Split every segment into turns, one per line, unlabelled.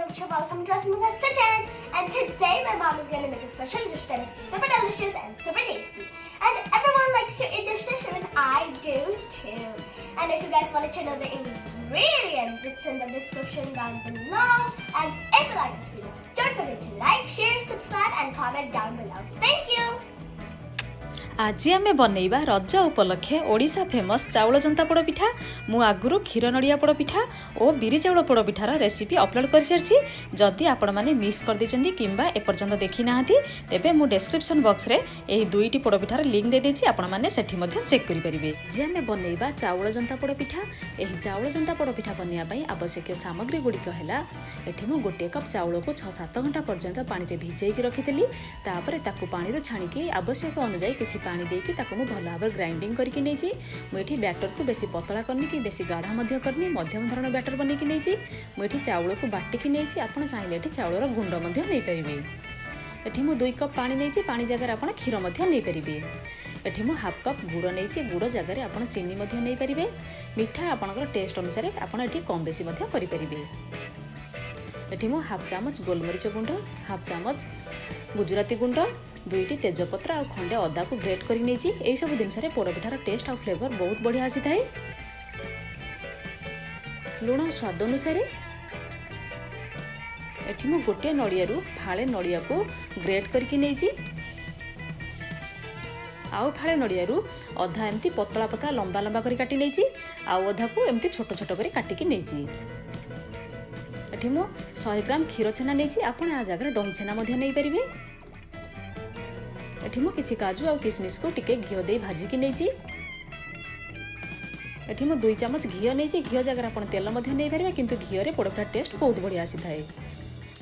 Alicia, welcome to Rasmu's kitchen. And today my mom is going to make a special dish that is super delicious and super tasty. And everyone likes to eat this dish, and I do too. And if you guys wanted to know the ingredients, it's in the description down below. And if you like this video, don't forget to like, share, subscribe, and comment down below. Thank you.
आज आमे बनैबा रज उपलक्षे Odisha famous चाउल जंता पोड़ पिठा। मु आगुरु क्षीर नड़िया पोड़ पिठा और बिरी चाउल पोड़ पिठार recipe upload कर सारी। जदि आपण माने मिस कर देछंती किंबा एपर्यंत देखि नाहंती तेबे मु डिस्क्रिप्शन बॉक्स रे एही दुईटी पोड़ पिठार लिंक दे देछि, आपण माने सेठी मध्ये चेक करि परिबे। जे आमे बनैबा चाउल जंता पोड़ पिठा। एही चाउल जंता पोड़ पिठा बनिया पई आवश्यक सामग्री गुड़िक हैला। एठी मु 1 कप चाउल को 6-7 घंटा पर्यंत पानी रे भिजेई कि रखितली। तापरे ताकू पानी रो छाणी कि आवश्यक अनुसार किछि पानी देकी ताको मु भल भाव ग्राइंडिंग करके नहीं। मुझे बैटर को बेसी पतला करनी कि बेसी गाढ़ा मध्य करनी, मध्यम धरण बैटर बनैकी नहीं। मुझे चाउल को बाटिकी नहीं। आपड़ चाहिए ये चाउलर गुंड नहीं पारे। ये मु 2 कप पानी नहीं, पानी जगह आप क्षीर नहीं पारे। ये मु हाफ कप गुड़ नहीं, गुड़ जगह आप चीनी नहीं पारे। मिठा आपणकर टेस्ट अनुसार आप कम बेसी करें। ये मु हाफ चामच गोलमरीच गुंड, हाफ चामच गुजराती गुंड, 2टी तेजपत्र आ खंडे अदा को ग्रेट कर नहीं। सब जिनस पोड़पिठार टेस्ट और फ्लेवर बहुत बढ़िया आसी थाए। लुण स्वाद अनुसार एठी मु गोटे नड़िया फाड़े नड़िया को ग्रेट करके नहीं। आउ फाड़े नड़िया अधा एमती पतला पतला लंबा लंबा कर काटी नहीं। आउ अधा को एमती छोट छोट कर काटिकी नहीं। एठी मु 100 ग्राम क्षीर छेना नहीं। आपण आ जगह दही छेना नहीं पारे। एठी मु किछि काजू और किशमिश को टिके घी दे भाजिकी नहीं। एठी मु 2 चामच घी नहीं। घी जगह आप तेल नहीं पारे, किंतु घी रे पोड़पिठा टेस्ट बहुत बढ़िया आसी थाए।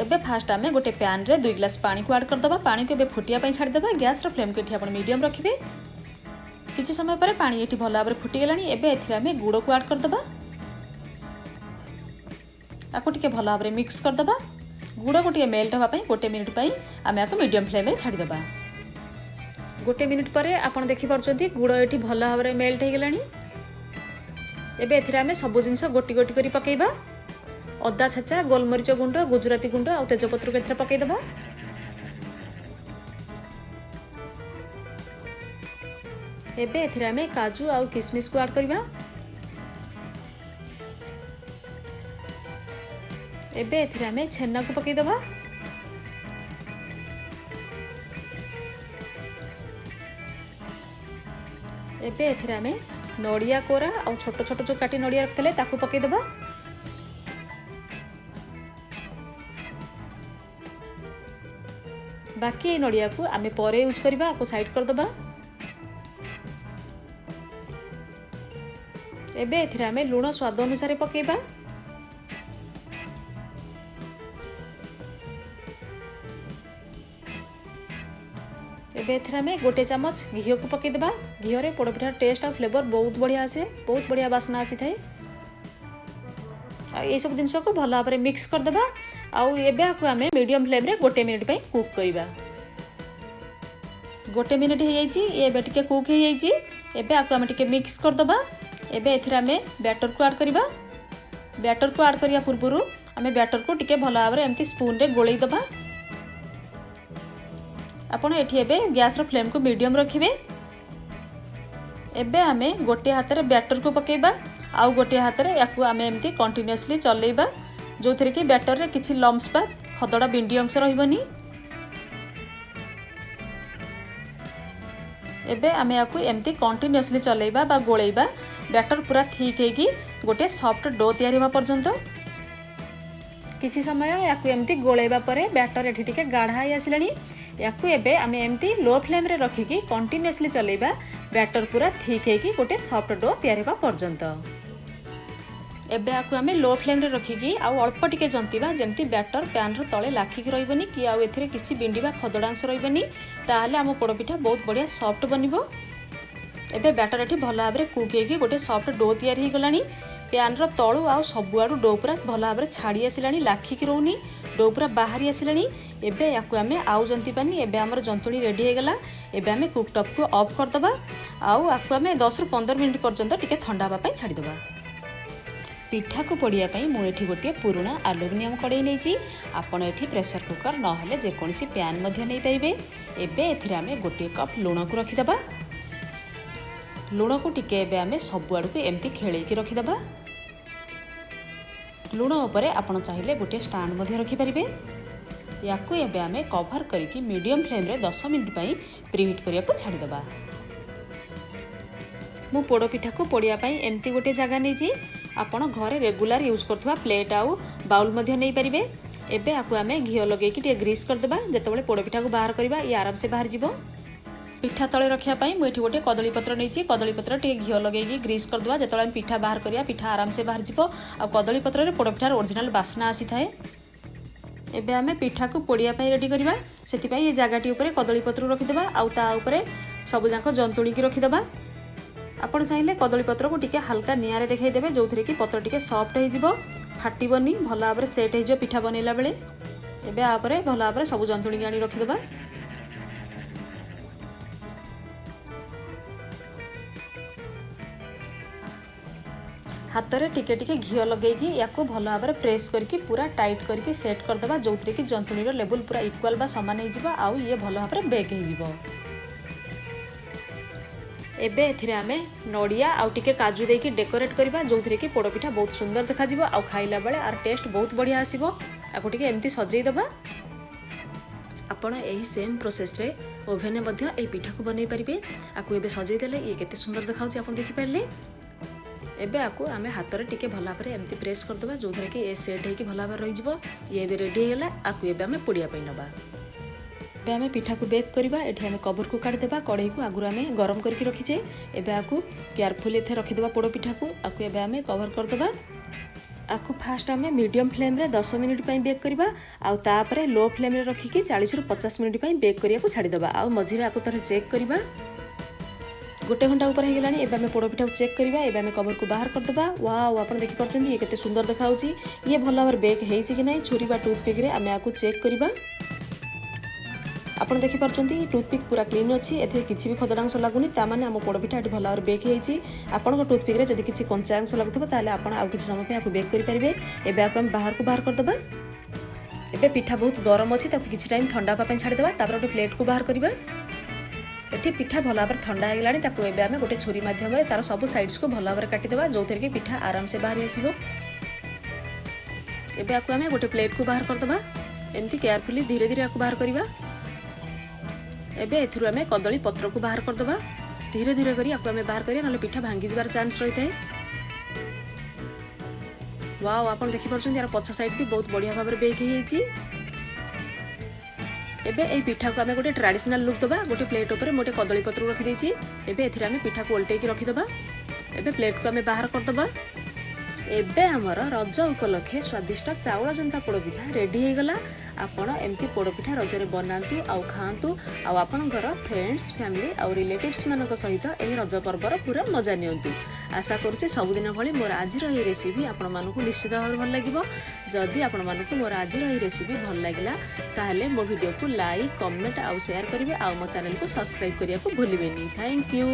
एबे फास्ट आमे गोटे पैन रे 2 ग्लास पानी को ऐड करदबा। पानी को एबे फुटिया पई छाड़ देबा। गैस रो फ्लेम को एठी आपण मीडियम रखिबे। किछि समय परे पानी एठी भल भाबरे फुटी गेलानी। एबे एथिरे आमे गुड़ को ऐड करदबा। आको टिके भल भाबरे मिक्स करदबा। गुड़ को टिके मेल्ट होबा पई 1 मिनिट पई आमे आको मीडियम फ्लेम रे छाड़ी देबा। 1 मिनिट पर आपन देखि परछंती गुड़ एठी भल भाबरे मेल्ट हो गेलानी। एबे एथिरे आमे सब जिंस गोटी गोटी करी पकेइबा। अदा छेचा, गोलमरीच गुंड, गुजराती गुंड और तेजपत्र को एथिरे पकेइ देबा। एबे एथिरे आमे काजू और किशमिश को ऐड करबा। एबे एथिरे आमे छेना को पकेइ देबा। एबे एथिरे आमे नड़िया कोरा और छोट छोट जो काटी नड़िया रखते ताकू पकेइ देबा। बाकी ए नड़िया को आमे परे यूज करबा। आपको साइड कर देबा। एबे एथिरे आमे लुण स्वाद अनुसार पकेइबा। एबे एथिरे आमे 1 चामच घी को पकेइ देबा। घी रे पोड़पिठार टेस्ट और फ्लेवर बहुत बढ़िया आसे, बहुत बढ़िया बासना आसी थाए। ये सब जिनस को भल भाव मिक्स कर देबा। आउ एबे आको आमे मीडियम फ्लेम रे 1 मिनिट पई कुक करबा। 1 मिनिट हो जाइछि। एबे टिके कुक हो जाइछि। एबे आको आमे टिके मिक्स कर देबा। एबे एथिरे आमे बैटर को ऐड करबा। बैटर को ऐड करिया पूर्वरु आमे बैटर को टिके भल भाव एमती स्पून रे गोळेई देबा। आपण एठी एबे गैस रो फ्लेम को मीडियम रखिबे। एबे आमे गोटे हाथ रे बैटर को पकेइबा। आउ गोटे हाथ रे याकू आमे एमती कंटीन्यूअसली चलेइबा, जो थरे कि बैटर रे किछि लम्प्स बा खदड़ा बिंडी अंश रहिबनी। एबे आमे याकू एमती कंटीन्यूअसली चलेइबा बा गोळेइबा। बैटर पूरा ठीक हेगी गोटे सॉफ्ट डो तयारी होबा पर्यंत किछि समय याकू एमती गोळेइबा परे बैटर एठी टिके गाढ़ा आइ आसिलानी। याकू एबे आमे एमती लो फ्लेम रे रखिकी कंटीन्यूअसली चलेइबा। बैटर पूरा ठीक हेगी गोटे सॉफ्ट डो तयारी होबा पर्यंत। एबे आकू आमे लो फ्लेम रे रखिकी आउ अल्प टिके जंतीबा, जेमती बैटर पैन रो तळे लाखिकी रहिबनी कि आउ एथिरे किछि बिंडी बा खदडांश रहिबनी। ताहाले आम पोड़पिठा बहुत बढ़िया सॉफ्ट बनिबो। एबे बैटर एठी भल भाबरे कुक हेगी गोटे सॉफ्ट डो तयारी हो गलानी। पैन रो तळु आउ सबुआडू डो पूरा भल भाबरे छाड़ी आसिलानी, लाखिकी रहउनी, डो पूरा बाहरी आसिलानी। एबे याकू आमे आउ जंती पानी। एबे हमर जंतुणी रेडी हो गला। एबे आमे कुक टॉप को ऑफ कर दबा। आउ आकू आमे 10 ରୁ 15 मिनिट पर्यंत टिके ठंडा होबा पई छाड़ी दबा। पिठा को पोड़िया मुझे गोटे पुराना आलुमिनियम कड़े नहीं आपण एठी प्रेशर कुकर नहेले जेकोसी पैन नहीं पारे। एबे एथिरे आमे गोटे कप लुण को रखिदबा। लुण को टिके एबे आमे सब आड़ को एमती खेलैकी रखिदबा। लुण उपरे आपण चाहिए गोटे स्टांड रखिपारे। याकू एबे आमे कवर करके मीडियम फ्लेम रे 10 मिनिट पई प्रीहीट करिया को छाड़ीदबा। मु पोड़ पिठा को पोड़िया एमती गोटे जगह नहीं आपण घरे रेगुलर यूज करथुवा प्लेट आउ बाउल मध्य नहीं पारिबे। एबे आकु आमे घी लगेकी टे ग्रीस करदेबा। जेतेबेले पोड़ पिठा को बाहर करबा ये आराम से बाहर जिवो। पिठा तले रखिया पई मु एठी गोटे कदली पत्र नहीं कदली पत्र टे घी लगेकी ग्रीस करदेबा। जेतेबेले पिठा बाहर करिया पिठा आराम से बाहर जिवो। आ कदली पत्र रे पोड़ पिठार ओरिजिनल बासना आसी थाए। एबे आमे पिठा को पोड़िया पई रेडी करबा। सेति पई ये जगाटी ऊपर कदली पत्र रखिदेबा। आउ ता ऊपर सब जाक जंतुणी की रखिदेबा। आपण चाहिए कदली पत्र को टिके हल्का निआरे देखैदेबे जो थी कि पत्र टिके सॉफ्ट हो फाटबनी भल भाव में सेट हो पिठा बनैला बेले। एबे आपरे भल भाव में सब जंतुणी आनी रखिदेबा। हाथ में टिके टिके घी लगेगी या भल भाव में प्रेस करके पूरा टाइट करके सेट करदेबा जो थी कि जंतुणी लेवल पूरा इक्वाल बा समान हो आउ ये भल भाव में बेक हो। एबे एथिरे आमे नड़िया आउ टिके काजू देकी डेकोरेट करबा जो थी कि पोड़ पिठा बहुत सुंदर देखा जिवो आउ खाइला बेले आर टेस्ट बहुत बढ़िया आसीबो। आकु टिके एमती सजै दबा। आपण एही सेम प्रोसेस रे ओभेन मध्ये ए पिठा को बनै परिबे। आकु एबे सजै देले ये केते सुंदर देखाउची आपण देखि पारले। एबे आकु आमे हाथ रे टिके भला परे एमती प्रेस कर दबा जो थी कि ए सेट हे कि भला भाव रहि जिवो। ये एबे रेडी हेला। आकु एबे आमे पोड़िया पई नबा। एबे आमे पिठा को बेक करबा। एठी आमे कवर को काट देबा। कढ़ई को आगुर आमे गरम करके रखिचे। एबे आकु केयरफुली एथे रखि देबा पोड़ पिठा को। आकु एबे आमे कवर कर देबा। आकु फास्ट आमे मीडियम फ्लेम रे 10 मिनिट पई बेक करबा। आउ तापरे लो फ्लेम रे रखि कि 40 रु 50 मिनिट पई बेक करिया को छाडी देबा। आउ मझी रे आकु तर चेक करबा। गोटे घंटा ऊपर हे गेलानी। एबे आमे पोड़ पिठा को चेक करबा। एबे आमे कवर को बाहर कर देबा। वाओ आपण देखि परछन ये केते सुंदर देखाउची। ये भल भाव बेक हेइची कि नै छुरी बा टूथपिक रे आमे आकु चेक करबा। आपण देखि परछंती टूथपिक पूरा क्लीन अछि। एथे किछि भी खदडांश लागुनी ता माने हम पोड़ पिठा भल भाव बेक हेइची। आपण को टूथपिक रे जदि किछि कंचा अंश लागुथबो ताले आपण आ किछि समय पे आकु बेक करि परिबे। एबे आकु हम बाहर को बाहर कर देबा। एबे पिठा बहुत गरम अछि ताकु किछि टाइम ठंडा पा पई छाडी देबा। तापर गोटे प्लेट को बाहर करबा। एठी पिठा भल भाव ठंडा हे गेलानी ताकु एबे आमे गोटे छुरी माध्यम रे तार सब साइड्स को भल भाव काटि देबा जो थेर कि पिठा आराम से बाहर आसीबो। एबे आकु आमे गोटे प्लेट को बाहर कर देबा। एमती केयरफुली धीरे धीरे आकु बाहर करबा। एबे एथुरु आमे कदली पत्र को बाहर कर देबा। धीरे धीरे करी आकु आमे बाहर करिया नले पिठा भांगी जबार चांस रही थाए। वाओ आपण देखि परछन यार पछ साइड भी बहुत बढ़िया भाव में बेक हेइची। एबे एई पिठा को आमे गोटे ट्रेडिशनल लुक दबा। गोटे प्लेट ऊपर मोटे कदली पत्र रखि देइची। एबे एथिरे आमे पिठा को उल्टेकी रखि दबा। एबे प्लेट को आमे बाहर कर दबा। एबे हमर रज उपलक्षे स्वादिष्ट चाउल जंता पोड़ पिठा रेडी हो गला। आपण एमती पोड़ पिठा रजरे बनातु आउ खातु आउ आपणकर फ्रेंड्स फैमिली आउ रिलेटिव्स मानक सहित एही रज पर्वर पूरा मजा नियंतु। आशा करुचे सबुदिन भली मोर आज ये रेसिपी आपण मानकु निश्चित भाव भल लागिबो। जदि आपण मानकु मोर आज ये रेसिपी भल लागिला ताहले मो वीडियो को लाइक कमेंट आउ शेयर करिवे आउ मो चैनल को सब्सक्राइब करिया को भूलिबेनी। Thank you.